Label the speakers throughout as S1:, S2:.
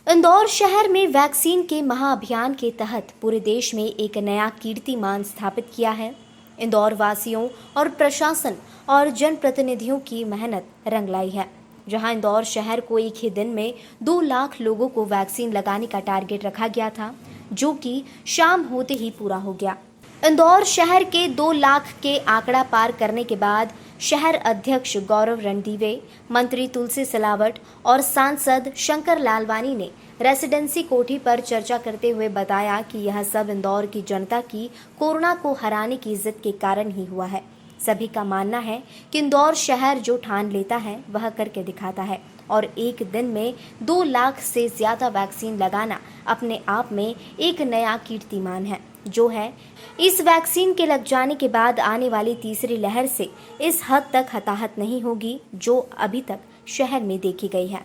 S1: इंदौर शहर में वैक्सीन के महाअभियान के तहत पूरे देश में एक नया कीर्तिमान स्थापित किया है। इंदौर वासियों और प्रशासन और जनप्रतिनिधियों की मेहनत रंग लाई है, जहां इंदौर शहर को एक ही दिन में 2 लाख लोगों को वैक्सीन लगाने का टारगेट रखा गया था, जो कि शाम होते ही पूरा हो गया। इंदौर शहर के 2 लाख के आंकड़ा पार करने के बाद शहर अध्यक्ष गौरव रणदीवे, मंत्री तुलसी सिलावट और सांसद शंकर लालवानी ने रेसिडेंसी कोठी पर चर्चा करते हुए बताया कि यह सब इंदौर की जनता की कोरोना को हराने की जिद के कारण ही हुआ है। सभी का मानना है कि इंदौर शहर जो ठान लेता है वह करके दिखाता है और एक दिन में 2 लाख से ज्यादा वैक्सीन लगाना अपने आप में एक नया कीर्तिमान है, जो है इस वैक्सीन के लग जाने के बाद आने वाली तीसरी लहर से इस हद तक हताहत नहीं होगी जो अभी तक शहर में देखी गई है।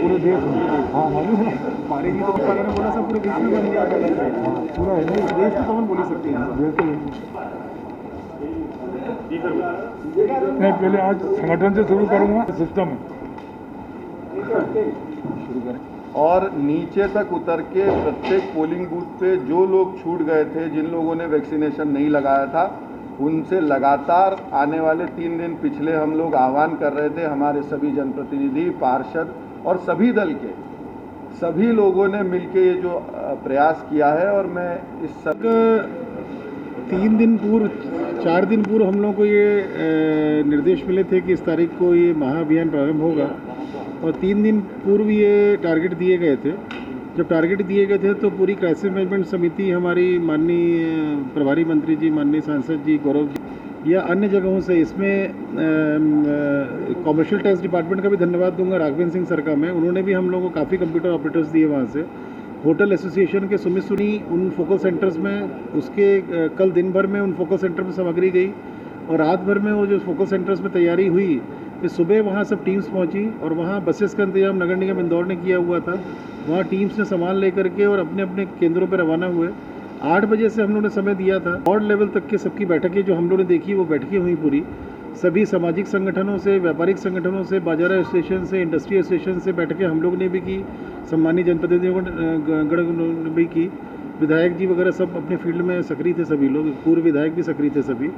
S2: पूरे देश में हाँ मालूम है हमारे भी तो मैंने बोला सब पूरे देश में बन गया पूरा है नहीं देश को कौन बोल सकते हैं बिल्कुल मैं पहले आज संगठन से शुरू करूँगा सिस्टम शुरू करें
S3: और नीचे तक उतर के प्रत्येक पोलिंग बूथ पे जो लोग छूट गए थे, जिन लोगों ने वैक्सीनेशन नहीं लगाया था, उनसे लगातार आने वाले 3 दिन पिछले हम लोग आह्वान कर रहे थे। हमारे सभी जनप्रतिनिधि, पार्षद और सभी दल के सभी लोगों ने मिलके ये जो प्रयास किया है और मैं इस सब
S2: 3 दिन पूर्व 4 दिन पूर्व हम लोग को ये निर्देश मिले थे कि इस तारीख को ये महाअभियान प्रारंभ होगा और 3 दिन पूर्व ये टारगेट दिए गए थे। जब टारगेट दिए गए थे तो पूरी क्राइसिस मैनेजमेंट समिति हमारी माननीय प्रभारी मंत्री जी, माननीय सांसद जी, गौरव जी या अन्य जगहों से इसमें कॉमर्शियल टैक्स डिपार्टमेंट का भी धन्यवाद दूंगा, राघवेंद्र सिंह सर का मैं, उन्होंने भी हम लोगों को काफ़ी कंप्यूटर ऑपरेटर्स दिए वहाँ से। होटल एसोसिएशन के सुमित सुनी उन फोकल सेंटर्स में उसके कल दिन भर में उन फोकल सेंटर में सामग्री गई और रात भर में वो जो फोकल सेंटर्स में तैयारी हुई फिर सुबह वहाँ सब टीम्स पहुँची और वहाँ बसेस का इंतजाम नगर निगम इंदौर ने किया हुआ था। वहाँ टीम्स ने सामान लेकर के और अपने अपने केंद्रों पर रवाना हुए। 8 बजे से हम लोगों ने समय दिया था। वार्ड लेवल तक की सबकी बैठकें जो हम लोगों ने देखी वो बैठकें हुई पूरी। सभी सामाजिक संगठनों से, व्यापारिक संगठनों से, बाजार एसोसिएशन से, इंडस्ट्री एसोसिएशन से बैठकें हम लोग ने भी की, सम्मानित जनप्रतिनिधियों गण ने भी की। विधायक जी वगैरह सब अपने फील्ड में सक्रिय थे, सभी लोग, पूर्व विधायक भी सक्रिय थे सभी,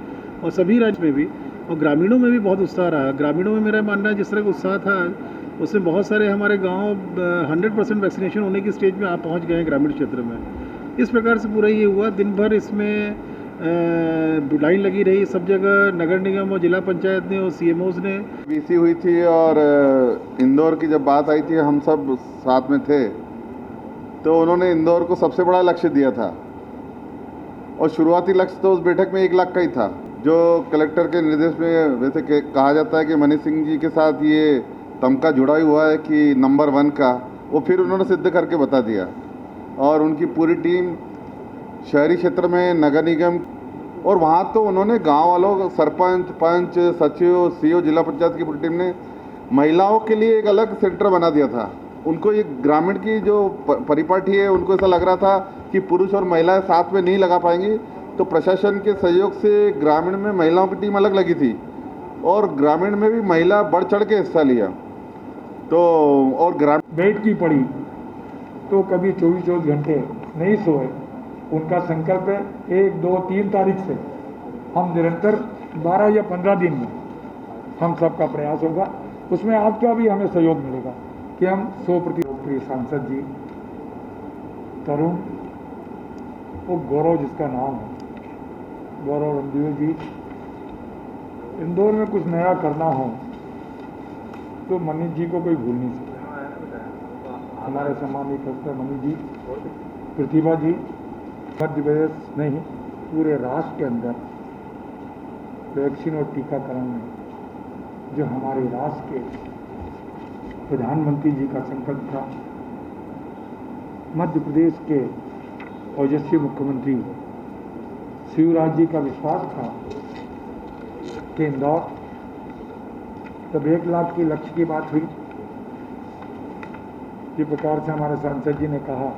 S2: और सभी राज्य में भी और ग्रामीणों में भी बहुत उत्साह रहा। ग्रामीणों में मेरा मानना है जिस तरह का उत्साह था उसमें बहुत सारे हमारे गांव 100% वैक्सीनेशन होने की स्टेज में आप पहुंच गए हैं ग्रामीण क्षेत्र में। इस प्रकार से पूरा ये हुआ। दिन भर इसमें लाइन लगी रही सब जगह। नगर निगम और जिला पंचायत ने और CMOs ने
S3: बीसी हुई थी और इंदौर की जब बात आई थी हम सब साथ में थे तो उन्होंने इंदौर को सबसे बड़ा लक्ष्य दिया था और शुरुआती लक्ष्य तो उस बैठक में 1 लाख का ही था, जो कलेक्टर के निर्देश में वैसे कहा जाता है कि मनीष सिंह जी के साथ ये तमका जुड़ा हुआ है कि नंबर 1 का, वो फिर उन्होंने सिद्ध करके बता दिया। और उनकी पूरी टीम शहरी क्षेत्र में, नगर निगम और वहाँ तो उन्होंने गांव वालों, सरपंच, पंच, सचिव, CO, जिला पंचायत की पूरी टीम ने महिलाओं के लिए एक अलग सेंटर बना दिया था। उनको ये ग्रामीण की जो परिपाटी है उनको ऐसा लग रहा था कि पुरुष और महिलाएं साथ में नहीं लगा पाएंगी, तो प्रशासन के सहयोग से ग्रामीण में महिलाओं की टीम अलग लगी थी और ग्रामीण में भी महिला बढ़ चढ़ के हिस्सा लिया। तो और ग्रामीण
S4: बैठ की पड़ी तो कभी 24 घंटे नहीं सोए। उनका संकल्प है 1, 2, 3 तारीख से हम निरंतर 12 या 15 दिन में हम सबका प्रयास होगा। उसमें आपका भी हमें सहयोग मिलेगा कि हम 100% सांसद जी, तरुण वो गौरव जिसका नाम है, गौरव रणदीवे जी, इंदौर में कुछ नया करना हो तो मनीष जी को कोई भूल नहीं सकता। हमारे सम्मानित प्रोफेसर मनीष जी, प्रतिभा जी, मध्य प्रदेश नहीं पूरे राष्ट्र के अंदर वैक्सीन और टीकाकरण में जो हमारे राष्ट्र के प्रधानमंत्री जी का संकल्प था, मध्य प्रदेश के ओजस्वी मुख्यमंत्री शिवराज जी का विश्वास था कि इंदौर, तब 1 लाख के लक्ष्य की बात हुई। जिस प्रकार से हमारे सांसद जी ने कहा,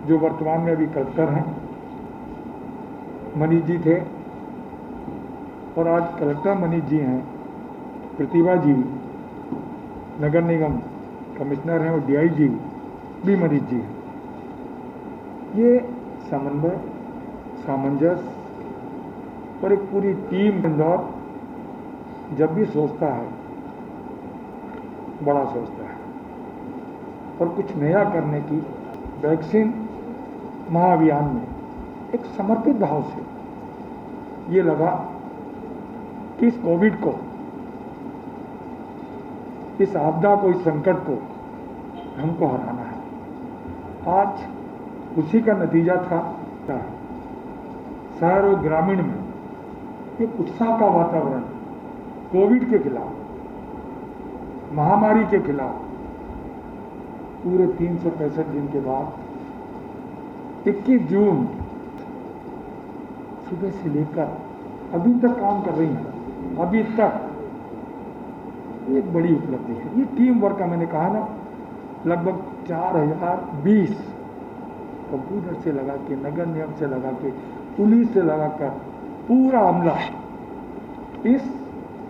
S4: जो वर्तमान में अभी कलेक्टर हैं मनीष जी थे और आज कलेक्टर मनीष जी हैं, प्रतिभा जी नगर निगम कमिश्नर हैं और डीआईजी भी मरीज जी हैं। ये समन्वय, सामंजस्य और एक पूरी टीम इंदौर जब भी सोचता है बड़ा सोचता है और कुछ नया करने की वैक्सीन महाअभियान में एक समर्पित भाव से ये लगा कि इस कोविड को, इस आपदा को, इस संकट को हमको हराना है। आज उसी का नतीजा था शहर और ग्रामीण में एक उत्साह का वातावरण कोविड के खिलाफ, महामारी के खिलाफ पूरे 365 दिन के बाद 21 जून सुबह से लेकर अभी तक काम कर रही हैं। अभी तक एक बड़ी उपलब्धि है। ये टीम वर्क का मैंने कहा ना, लगभग 4020 कंप्यूटर से लगा के, नगर निगम से लगा के, पुलिस से लगा कर पूरा अमला इस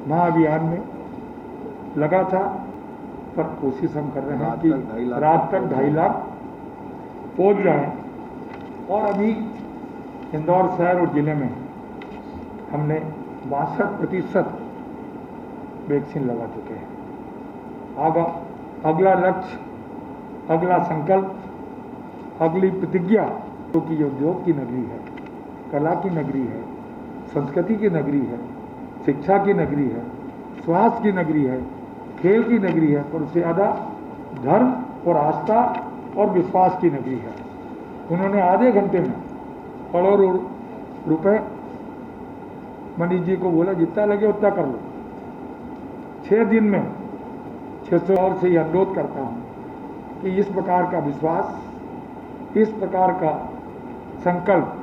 S4: महाअभियान में लगा था। पर कोशिश हम कर रहे हैं कि रात तक 2.5 लाख पहुंच जाए। और अभी इंदौर शहर और जिले में हमने 62% वैक्सीन लगा चुके हैं। अगला लक्ष्य, अगला संकल्प, अगली प्रतिज्ञा, क्योंकि ये उद्योग की नगरी है, कला की नगरी है, संस्कृति की नगरी है, शिक्षा की नगरी है, स्वास्थ्य की नगरी है, खेल की नगरी है, पर उससे ज़्यादा धर्म और आस्था और विश्वास की नगरी है। उन्होंने आधे घंटे में करोड़ों रुपए मनीष जी को बोला जितना लगे उतना कर लो। 6 दिन में 600 और से यह अनुरोध करता हूँ कि इस प्रकार का विश्वास, इस प्रकार का संकल्प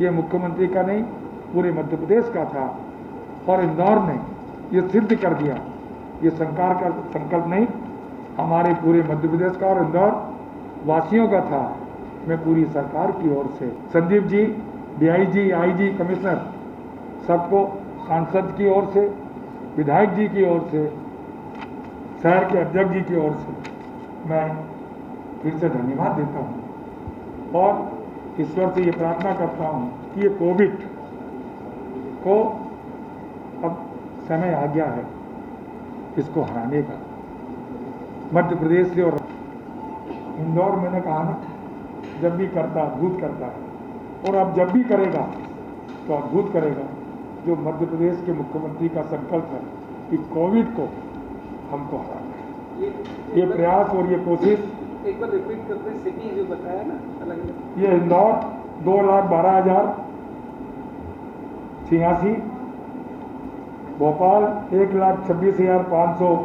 S4: ये मुख्यमंत्री का नहीं, पूरे मध्य प्रदेश का था। और इंदौर ने ये सिद्ध कर दिया। ये सरकार का संकल्प नहीं, हमारे पूरे मध्य प्रदेश का और इंदौर वासियों का था। मैं पूरी सरकार की ओर से Sandeep ji, DIG, IG, commissioner सबको, सांसद की ओर से, विधायक जी की ओर से, शहर के अध्यक्ष जी की ओर से मैं फिर से धन्यवाद देता हूँ और ईश्वर से ये प्रार्थना करता हूँ कि ये कोविड को अब समय आ गया है इसको हराने का। मध्य प्रदेश से और इंदौर, मैंने कहा ना, जब भी करता अद्भुत करता है और अब जब भी करेगा तो अद्भुत करेगा। जो मध्य प्रदेश के मुख्यमंत्री का संकल्प है कि कोविड को हमको हराना है, ये प्रयास और ये कोशिश
S5: एक बार रिपीट करते हैं। सिटी जो बताया ना अलग अलग,
S4: ये इंदौर 2,12,086, भोपाल 1,26,500